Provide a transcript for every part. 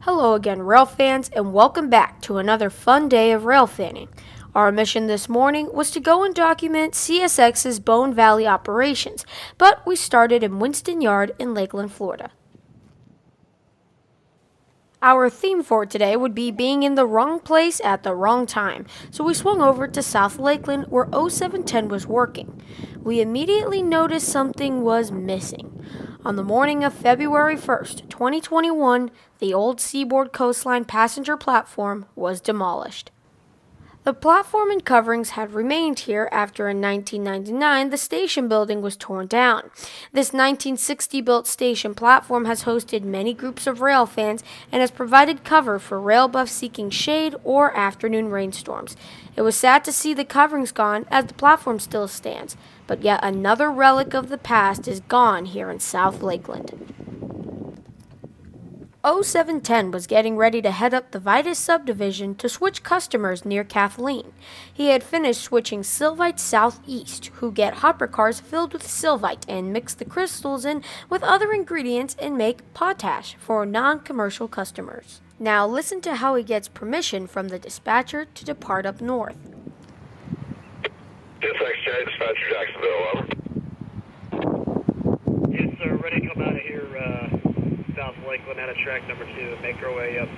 Hello again, rail fans, and welcome back to another fun day of rail fanning. Our mission this morning was to go and document CSX's Bone Valley operations, but we started in Winston Yard in Lakeland, Florida. Our theme for today would be being in the wrong place at the wrong time, so we swung over to South Lakeland where 0710 was working. We immediately noticed something was missing. On the morning of February 1st, 2021, the old Seaboard Coastline passenger platform was demolished. The platform and coverings had remained here after in 1999 the station building was torn down. This 1960-built station platform has hosted many groups of rail fans and has provided cover for rail buffs seeking shade or afternoon rainstorms. It was sad to see the coverings gone as the platform still stands, but yet another relic of the past is gone here in South Lakeland. 0710 was getting ready to head up the Vitus subdivision to switch customers near Kathleen. He had finished switching Sylvite Southeast, who get hopper cars filled with Sylvite and mix the crystals in with other ingredients and make potash for non-commercial customers. Now listen to how he gets permission from the dispatcher to depart up north. DSXJ, dispatcher Jacksonville, over. Yes, sir. Ready to come out of here, South Lakeland out of track number 2 and make our way up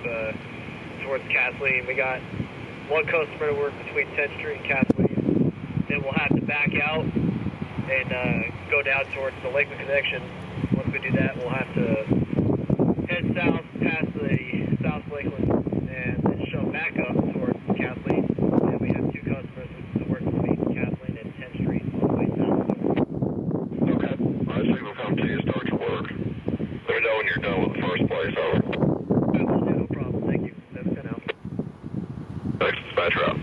towards Kathleen. We got one customer to work between 10th Street and Kathleen. Then we'll have to back out and go down towards the Lakeland connection. Once we do that, we'll have to head south past the South Lakeland and then shove back up towards Kathleen. And we have two customers to work between Kathleen and 10th Street all the way south. Okay. I signal come to you, start your work. Let me know when you're done with the first place, over. No problem. Thank you. 710 out. Thanks, dispatcher out.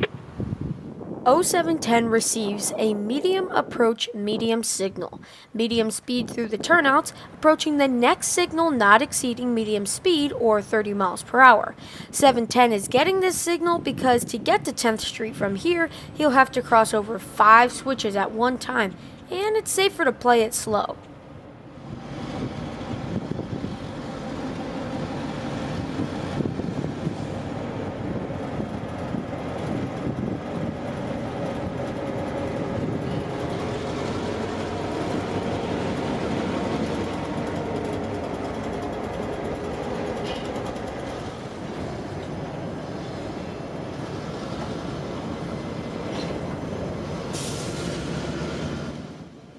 0710 receives a medium approach medium signal. Medium speed through the turnouts, approaching the next signal not exceeding medium speed or 30 miles per hour. 710 is getting this signal because to get to 10th Street from here, he'll have to cross over 5 switches at one time, and it's safer to play it slow.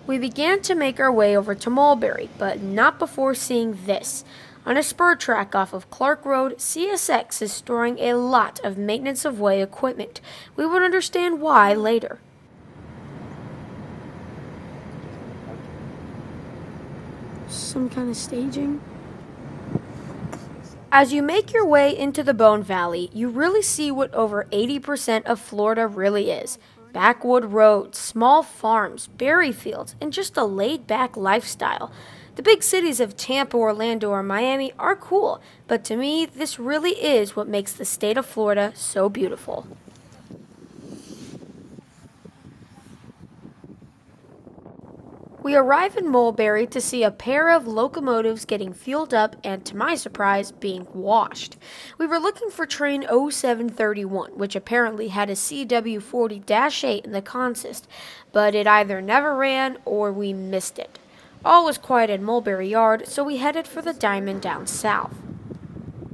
We began to make our way over to Mulberry, but not before seeing this. On a spur track off of Clark Road, CSX is storing a lot of maintenance of way equipment. We would understand why later. Some kind of staging? As you make your way into the Bone Valley, you really see what over 80% of Florida really is. Backwood roads, small farms, berry fields, and just a laid-back lifestyle. The big cities of Tampa, Orlando, or Miami are cool, but to me, this really is what makes the state of Florida so beautiful. We arrive in Mulberry to see a pair of locomotives getting fueled up and, to my surprise, being washed. We were looking for train 0731, which apparently had a CW40-8 in the consist, but it either never ran or we missed it. All was quiet in Mulberry Yard, so we headed for the Diamond down south.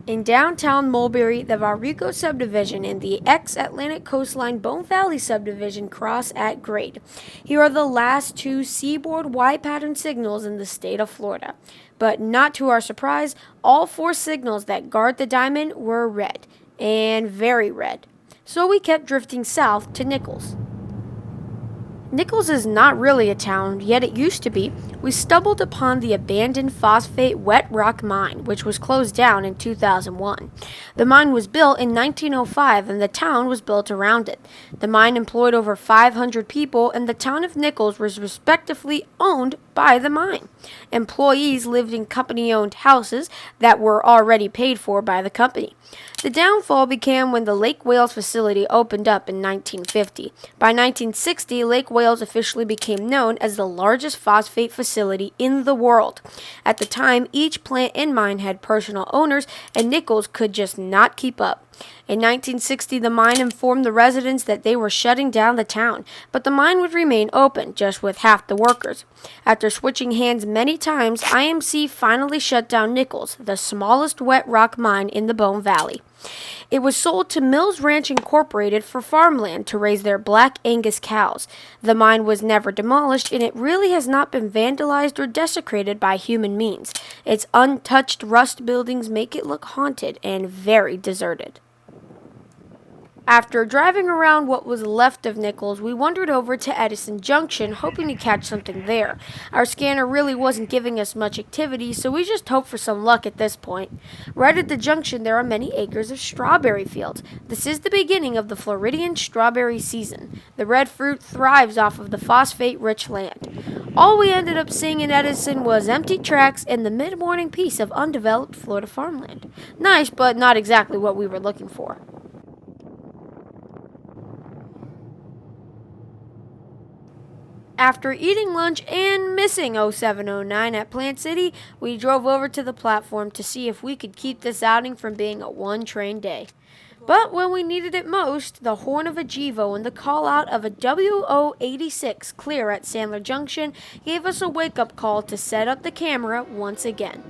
In downtown Mulberry, the Valrico subdivision and the ex-Atlantic Coastline Bone Valley subdivision cross at grade. Here are the last 2 seaboard Y-pattern signals in the state of Florida. But not to our surprise, all 4 signals that guard the diamond were red, and very red. So we kept drifting south to Nichols. Nichols is not really a town, yet it used to be. We stumbled upon the abandoned phosphate wet rock mine, which was closed down in 2001. The mine was built in 1905 and the town was built around it. The mine employed over 500 people and the town of Nichols was respectively owned by the mine. Employees lived in company-owned houses that were already paid for by the company. The downfall began when the Lake Wales facility opened up in 1950. By 1960, Lake Wales officially became known as the largest phosphate facility in the world. At the time, each plant and mine had personal owners, and Nichols could just not keep up. In 1960, the mine informed the residents that they were shutting down the town, but the mine would remain open, just with half the workers. After switching hands many times, IMC finally shut down Nichols, the smallest wet rock mine in the Bone Valley. It was sold to Mills Ranch Incorporated for farmland to raise their Black Angus cows. The mine was never demolished, and it really has not been vandalized or desecrated by human means. Its untouched rust buildings make it look haunted and very deserted. After driving around what was left of Nichols, we wandered over to Edison Junction, hoping to catch something there. Our scanner really wasn't giving us much activity, so we just hoped for some luck at this point. Right at the junction, there are many acres of strawberry fields. This is the beginning of the Floridian strawberry season. The red fruit thrives off of the phosphate-rich land. All we ended up seeing in Edison was empty tracks and the mid-morning piece of undeveloped Florida farmland. Nice, but not exactly what we were looking for. After eating lunch and missing 0709 at Plant City, we drove over to the platform to see if we could keep this outing from being a one-train day. But when we needed it most, the horn of a Gevo and the call-out of a WO86 clear at Sandler Junction gave us a wake-up call to set up the camera once again.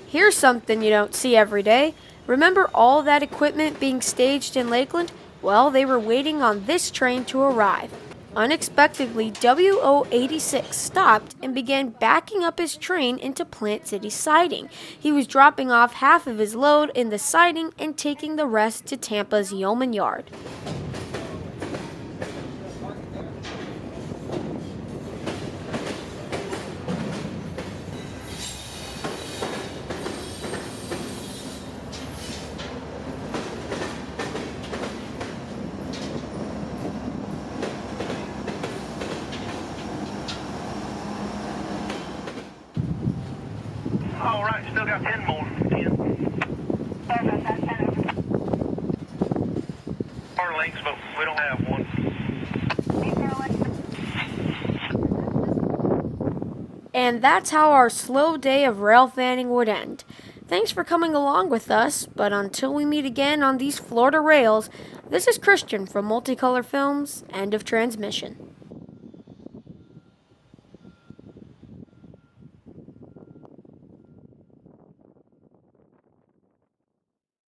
Here's something you don't see every day. Remember all that equipment being staged in Lakeland? Well, they were waiting on this train to arrive. Unexpectedly, WO86 stopped and began backing up his train into Plant City siding. He was dropping off half of his load in the siding and taking the rest to Tampa's Yeoman Yard. All right, still got 10 more. 10. Our links, but we don't have one. And that's how our slow day of rail fanning would end. Thanks for coming along with us, but until we meet again on these Florida rails, this is Christian from Multicolor Films, end of transmission.